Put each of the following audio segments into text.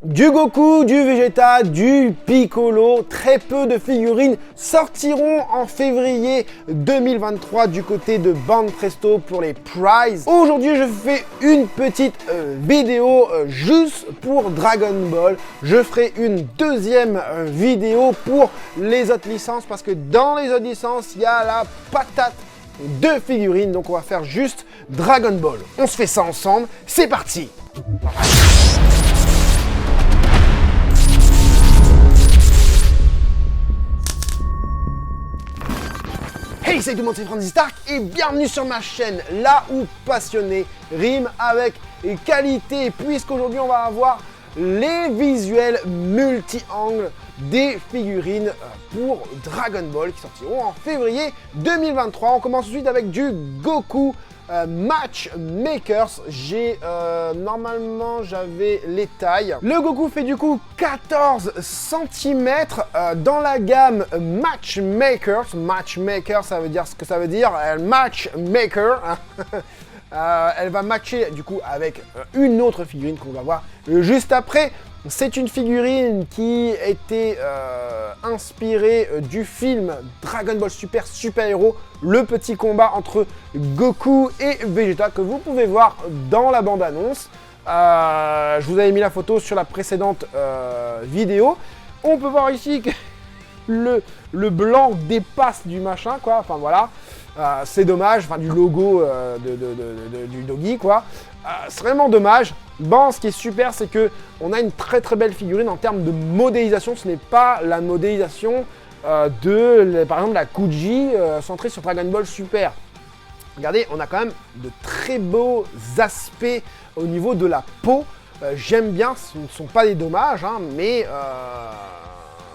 Du Goku, du Vegeta, du Piccolo, très peu de figurines sortiront en février 2023 du côté de Banpresto pour les prizes. Aujourd'hui, je fais une petite vidéo juste pour Dragon Ball. Je ferai une deuxième vidéo pour les autres licences parce que dans les autres licences, il y a la patate de figurines. Donc on va faire juste Dragon Ball. On se fait ça ensemble, c'est parti! Hey, salut tout le monde, c'est Franzy Stark et bienvenue sur ma chaîne, là où passionné rime avec qualité, puisqu'aujourd'hui on va avoir les visuels multi-angles des figurines pour Dragon Ball qui sortiront en février 2023. On commence tout de suite avec du Goku Matchmakers. Normalement j'avais les tailles. Le Goku fait du coup 14 cm dans la gamme Matchmakers. Matchmaker, ça veut dire ce que ça veut dire. Matchmaker. Elle va matcher du coup avec une autre figurine qu'on va voir juste après. C'est une figurine qui était inspirée du film Dragon Ball Super Super Hero, le petit combat entre Goku et Vegeta que vous pouvez voir dans la bande-annonce. Je vous avais mis la photo sur la précédente vidéo. On peut voir ici que le blanc dépasse du machin, quoi. Enfin voilà. C'est dommage, enfin du logo du doggy, quoi. C'est vraiment dommage. Bon, ce qui est super, c'est que on a une très très belle figurine en termes de modélisation. Ce n'est pas la modélisation par exemple, la Kuji centrée sur Dragon Ball Super. Regardez, on a quand même de très beaux aspects au niveau de la peau. J'aime bien, ce ne sont pas des dommages, hein, mais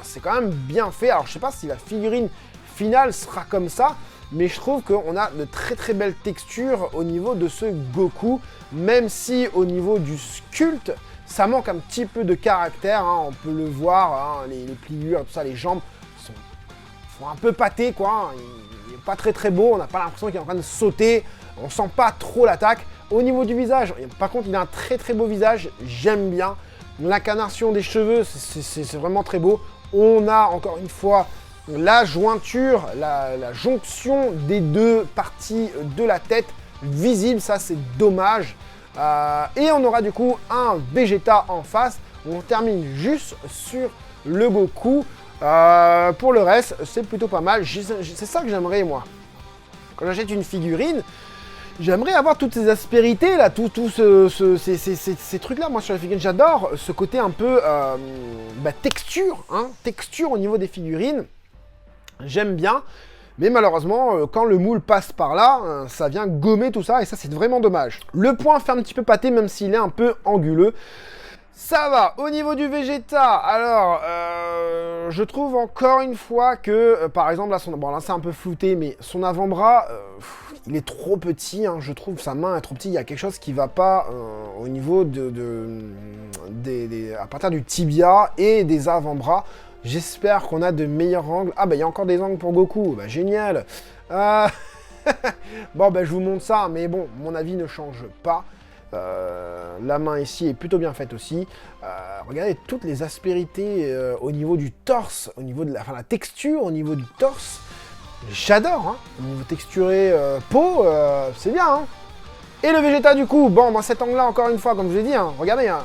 c'est quand même bien fait. Alors, je sais pas si la figurine finale sera comme ça, mais je trouve qu'on a de très très belles textures au niveau de ce Goku, même si au niveau du sculpte, ça manque un petit peu de caractère, hein, on peut le voir, hein, les pliures, tout ça, les jambes sont un peu pâtées, quoi. Il n'est pas très très beau, on n'a pas l'impression qu'il est en train de sauter, on sent pas trop l'attaque. Au niveau du visage, par contre, il a un très très beau visage, j'aime bien. L'incarnation des cheveux, c'est vraiment très beau. On a encore une fois la jointure, la jonction des deux parties de la tête visible, ça c'est dommage. Et on aura du coup un Vegeta en face. On termine juste sur le Goku. Pour le reste, c'est plutôt pas mal. C'est ça que j'aimerais, moi. Quand j'achète une figurine, j'aimerais avoir toutes ces aspérités là, ces trucs là. Moi sur les figurines, j'adore ce côté un peu texture, hein, texture au niveau des figurines. J'aime bien, mais malheureusement, quand le moule passe par là, ça vient gommer tout ça, et ça, c'est vraiment dommage. Le point fait un petit peu pâté, même s'il est un peu anguleux. Ça va. Au niveau du Vegeta, alors, je trouve encore une fois que, par exemple, là, bon, là, c'est un peu flouté, mais son avant-bras, il est trop petit, hein, je trouve, sa main est trop petite, il y a quelque chose qui va pas au niveau à partir du tibia et des avant-bras. J'espère qu'on a de meilleurs angles. Ah bah il y a encore des angles pour Goku, bah génial. Bon bah je vous montre ça, mais bon, mon avis ne change pas. La main ici est plutôt bien faite aussi. Regardez toutes les aspérités au niveau du torse, au niveau de la texture, au niveau du torse. J'adore, hein. Au niveau texturé peau, c'est bien, hein. Et le Vegeta du coup, bon dans cet angle-là, encore une fois, comme je vous ai dit, hein, regardez, hein,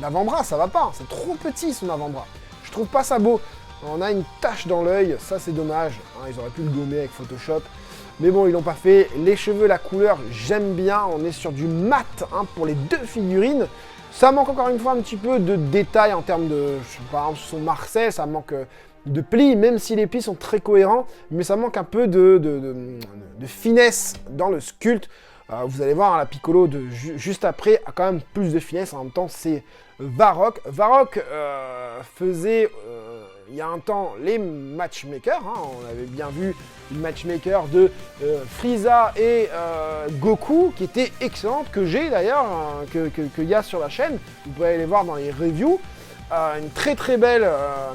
l'avant-bras ça va pas, c'est trop petit son avant-bras. Je trouve pas ça beau. On a une tache dans l'œil, ça c'est dommage. Hein, ils auraient pu le gommer avec Photoshop. Mais bon, ils l'ont pas fait. Les cheveux, la couleur, j'aime bien. On est sur du mat, hein, pour les deux figurines. Ça manque encore une fois un petit peu de détails en termes de... Par exemple, son Marcel, ça manque de plis, même si les plis sont très cohérents. Mais ça manque un peu de finesse dans le sculpte. Vous allez voir, hein, la Piccolo juste après a quand même plus de finesse. En même temps, c'est Varrock. Varrock faisait il y a un temps les matchmakers. Hein. On avait bien vu une matchmaker de Frieza et Goku qui était excellente, que j'ai d'ailleurs, hein, qu'il y a sur la chaîne. Vous pouvez aller les voir dans les reviews. Une très très belle,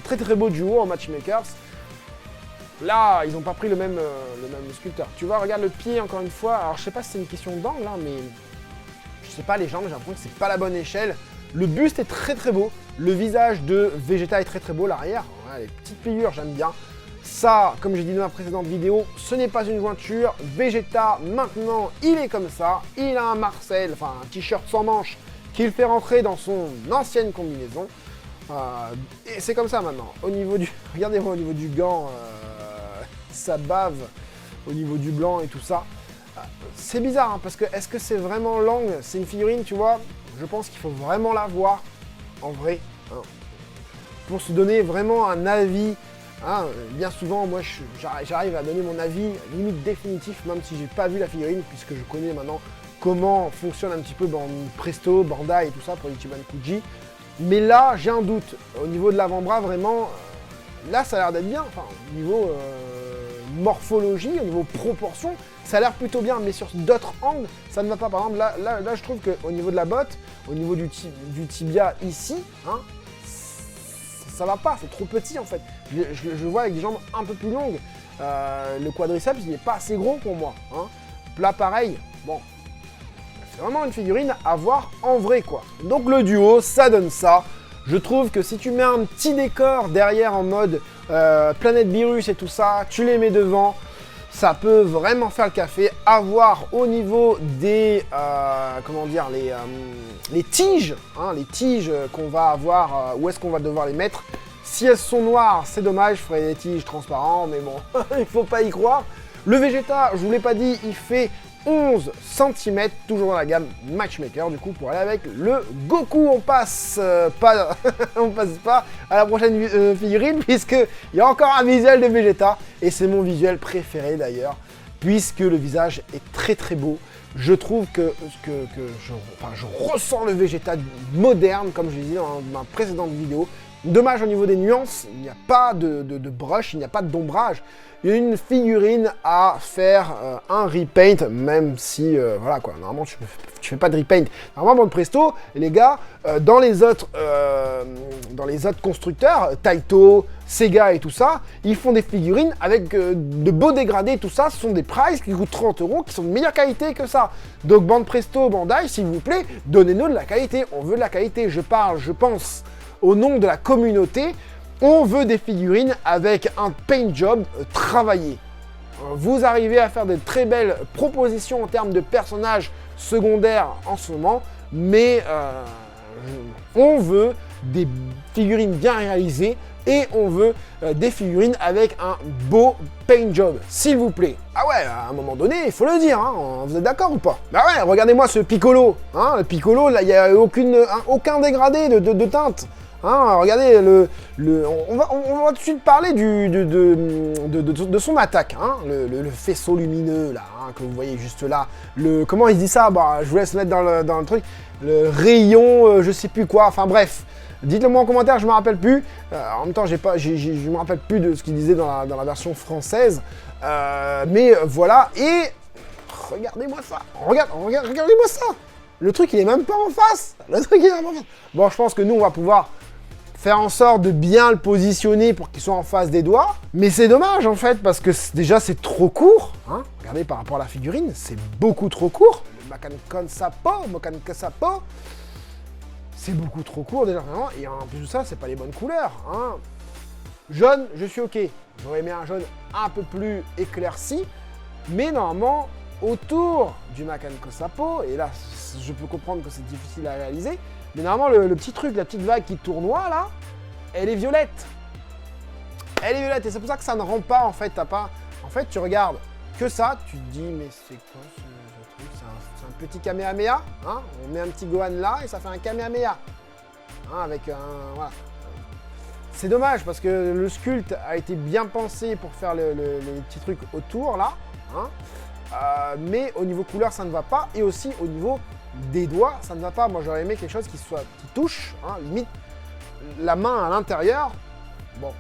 très très beau duo en matchmakers. Là, ils n'ont pas pris le même sculpteur. Tu vois, regarde le pied encore une fois. Alors, je sais pas si c'est une question d'angle, hein, mais je sais pas, les jambes, j'ai l'impression que c'est pas la bonne échelle. Le buste est très très beau. Le visage de Vegeta est très très beau. L'arrière, ouais, les petites figures, j'aime bien. Ça, comme j'ai dit dans ma précédente vidéo, ce n'est pas une jointure. Vegeta, maintenant, il est comme ça. Il a un Marcel, enfin un t-shirt sans manches, qu'il fait rentrer dans son ancienne combinaison. Et c'est comme ça maintenant. Au niveau du... Regardez-moi au niveau du gant, ça bave. Au niveau du blanc et tout ça. C'est bizarre, hein, parce que est-ce que c'est vraiment Lang? C'est une figurine, tu vois. Je pense qu'il faut vraiment la voir en vrai. Hein, pour se donner vraiment un avis. Hein, bien souvent, moi, j'arrive à donner mon avis limite définitif, même si j'ai pas vu la figurine, puisque je connais maintenant comment fonctionne un petit peu Presto, Bandai et tout ça pour Ichiban Kuji. Mais là, j'ai un doute. Au niveau de l'avant-bras, vraiment, là, ça a l'air d'être bien. Enfin, au niveau morphologie, au niveau proportion, ça a l'air plutôt bien. Mais sur d'autres angles, ça ne va pas. Par exemple, là je trouve qu'au niveau de la botte, au niveau du tibia ici, hein, ça va pas. C'est trop petit, en fait. Je le vois avec des jambes un peu plus longues. Le quadriceps, il n'est pas assez gros pour moi. Hein. Là, pareil. Bon. C'est vraiment une figurine à voir en vrai, quoi. Donc le duo, ça donne ça. Je trouve que si tu mets un petit décor derrière en mode Planète Virus et tout ça, tu les mets devant, ça peut vraiment faire le café. À voir au niveau des, comment dire, les tiges, hein, les tiges qu'on va avoir, où est-ce qu'on va devoir les mettre. Si elles sont noires, c'est dommage, je ferai des tiges transparents, mais bon, il faut pas y croire. Le Vegeta, je vous l'ai pas dit, il fait 11 cm, toujours dans la gamme Matchmaker, du coup, pour aller avec le Goku. On passe pas à la prochaine figurine, puisqu'il y a encore un visuel de Vegeta, et c'est mon visuel préféré d'ailleurs, puisque le visage est très très beau. Je trouve que je ressens le Vegeta moderne, comme je l'ai dit dans ma précédente vidéo. Dommage au niveau des nuances, il n'y a pas de brush, il n'y a pas d'ombrage. Il y a une figurine à faire un repaint, même si, voilà quoi, normalement tu fais pas de repaint. Normalement, dans le Presto, les gars, dans les autres constructeurs, Taito, Sega et tout ça, ils font des figurines avec de beaux dégradés, tout ça. Ce sont des prices qui coûtent 30 €, qui sont de meilleure qualité que ça. Donc, Presto, Bandai, s'il vous plaît, donnez-nous de la qualité. On veut de la qualité. Je parle, je pense, au nom de la communauté. On veut des figurines avec un paint job travaillé. Vous arrivez à faire de très belles propositions en termes de personnages secondaires en ce moment, mais on veut des figurines bien réalisées et on veut des figurines avec un beau paint job, s'il vous plaît. Ah ouais, à un moment donné, il faut le dire, hein, vous êtes d'accord ou pas? Bah ouais, regardez-moi ce Piccolo, hein, le Piccolo, là, il n'y a aucun dégradé de teinte. Hein, regardez, on va tout de suite parler de son attaque, hein, le faisceau lumineux, là, hein, que vous voyez juste là. Comment il se dit ça? Bah, je vous laisse mettre dans le truc. Le rayon, je sais plus quoi, enfin bref. Dites-le moi en commentaire, je me rappelle plus. En même temps, je me rappelle plus de ce qu'il disait dans la version française. Mais voilà, et regardez-moi ça. Regardez-moi ça. Le truc, il est même pas en face. Bon, je pense que nous, on va pouvoir faire en sorte de bien le positionner pour qu'il soit en face des doigts. Mais c'est dommage, en fait, parce que déjà, c'est trop court. Hein. Regardez, par rapport à la figurine, c'est beaucoup trop court. Le Mokankon Sapo, c'est beaucoup trop court, déjà, vraiment. Et en plus de ça, c'est pas les bonnes couleurs. Hein. Jaune, je suis OK. J'aurais aimé un jaune un peu plus éclairci. Mais normalement, autour du Mokankon Sapo, et là, je peux comprendre que c'est difficile à réaliser, mais normalement, le petit truc, la petite vague qui tournoie, là, elle est violette. Elle est violette, et c'est pour ça que ça ne rend pas, en fait, t'as pas... En fait, tu regardes que ça, tu te dis, mais c'est quoi ce truc? C'est un petit Kamehameha, hein. On met un petit Gohan là, et ça fait un Kamehameha. Hein, avec un... Voilà. C'est dommage, parce que le sculpte a été bien pensé pour faire les petits trucs autour, là. Hein. Mais au niveau couleur, ça ne va pas, et aussi au niveau des doigts, ça ne va pas. Moi, j'aurais aimé quelque chose qui touche, hein, limite la main à l'intérieur. Bon,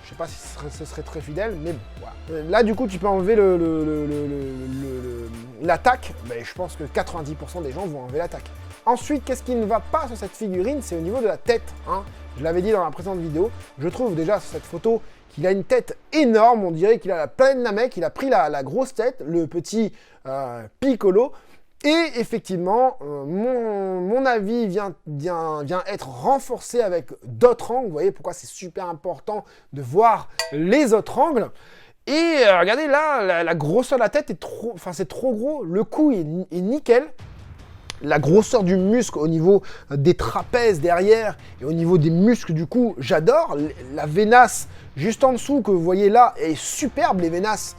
je sais pas si ce serait très fidèle, mais bon, voilà. Là, du coup, tu peux enlever l'attaque. Mais je pense que 90% des gens vont enlever l'attaque. Ensuite, qu'est-ce qui ne va pas sur cette figurine? C'est au niveau de la tête. Hein. Je l'avais dit dans la précédente vidéo. Je trouve déjà sur cette photo qu'il a une tête énorme. On dirait qu'il a la pleine Namek. Il a pris la grosse tête, le petit Piccolo. Et effectivement, mon avis vient être renforcé avec d'autres angles. Vous voyez pourquoi c'est super important de voir les autres angles. Et regardez là, la grosseur de la tête est trop, enfin c'est trop gros. Le cou est nickel. La grosseur du muscle au niveau des trapèzes derrière et au niveau des muscles du cou, j'adore. La vénasse juste en dessous que vous voyez là est superbe. Les vénasses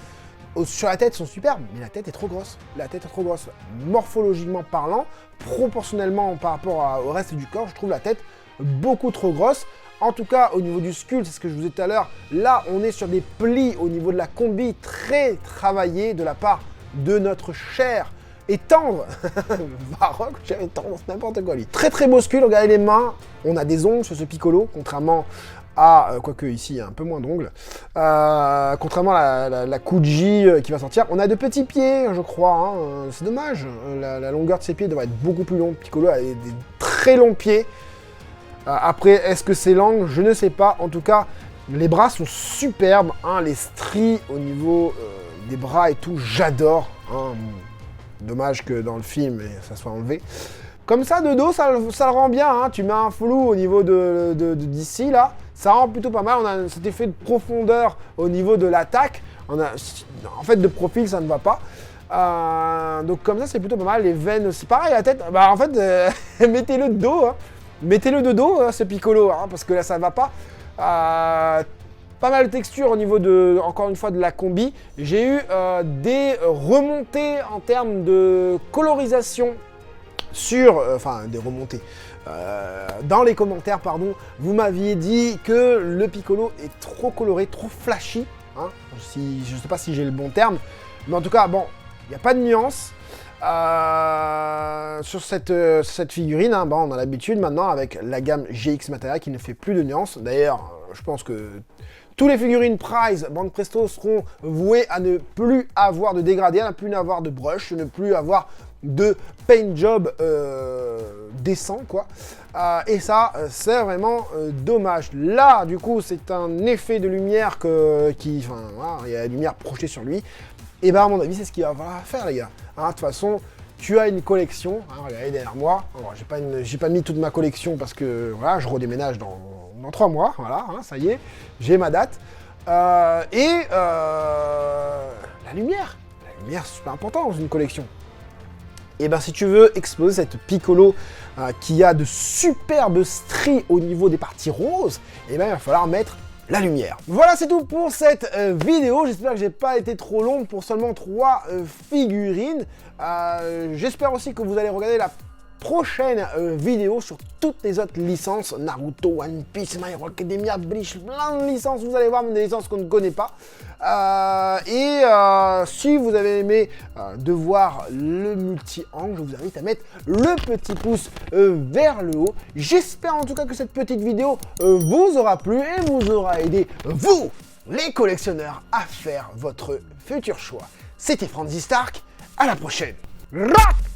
sur la tête sont superbes, mais la tête est trop grosse. La tête est trop grosse. Morphologiquement parlant, proportionnellement par rapport au reste du corps, je trouve la tête beaucoup trop grosse. En tout cas, au niveau du sculpte, c'est ce que je vous ai dit tout à l'heure, là, on est sur des plis au niveau de la combi très travaillés de la part de notre cher et tendre Varrock, cher et tendre, c'est n'importe quoi lui. Très très beau sculpte, regardez les mains, on a des ongles sur ce piccolo, contrairement à, quoique ici il y a un peu moins d'ongles, contrairement à la Kuji qui va sortir. On a de petits pieds, je crois, hein. C'est dommage, la longueur de ses pieds devrait être beaucoup plus longue. Piccolo a des très longs pieds. Après, est-ce que c'est l'angle? Je ne sais pas. En tout cas, les bras sont superbes, hein. Les stries au niveau des bras et tout, j'adore, hein. Dommage que dans le film, ça soit enlevé. Comme ça, de dos, ça le rend bien, hein. Tu mets un flou au niveau d'ici, là. Ça rend plutôt pas mal. On a cet effet de profondeur au niveau de l'attaque. En fait, de profil, ça ne va pas. Donc comme ça, c'est plutôt pas mal. Les veines, c'est pareil, la tête. Bah en fait, mettez-le de dos, hein. Mettez-le de dos, ce piccolo, hein, parce que là, ça ne va pas. Pas mal de texture au niveau de, encore une fois, de la combi. J'ai eu des remontées en termes de colorisation sur, enfin des remontées. Dans les commentaires, pardon, vous m'aviez dit que le piccolo est trop coloré, trop flashy. Hein, je ne sais pas si j'ai le bon terme, mais en tout cas, bon, il n'y a pas de nuance. Sur cette figurine, hein, bon, on a l'habitude maintenant avec la gamme GX Materia qui ne fait plus de nuances. D'ailleurs, je pense que tous les figurines Prize, Banque Presto seront vouées à ne plus avoir de dégradé, à ne plus avoir de brush, ne plus avoir de paint job décent, quoi. Et ça, c'est vraiment dommage. Là, du coup, c'est un effet de lumière enfin, voilà, il y a la lumière projetée sur lui. Et ben à mon avis, c'est ce qu'il va falloir faire, les gars. Hein, de toute façon, tu as une collection. Hein, regardez derrière moi. Alors, j'ai pas mis toute ma collection parce que voilà, je redéménage dans 3 mois. Voilà, hein, ça y est, j'ai ma date. La lumière. La lumière, c'est super important dans une collection. Et ben si tu veux exploser cette piccolo qui a de superbes stries au niveau des parties roses, et ben il va falloir mettre la lumière. Voilà, c'est tout pour cette vidéo. J'espère que j'ai pas été trop long pour seulement 3 figurines. J'espère aussi que vous allez regarder la prochaine vidéo sur toutes les autres licences, Naruto, One Piece, My Hero Academia, Bleach, plein de licences, vous allez voir, même des licences qu'on ne connaît pas. Si vous avez aimé de voir le multi-angle, je vous invite à mettre le petit pouce vers le haut. J'espère en tout cas que cette petite vidéo vous aura plu et vous aura aidé, vous, les collectionneurs, à faire votre futur choix. C'était Franzy Stark, à la prochaine. Rock!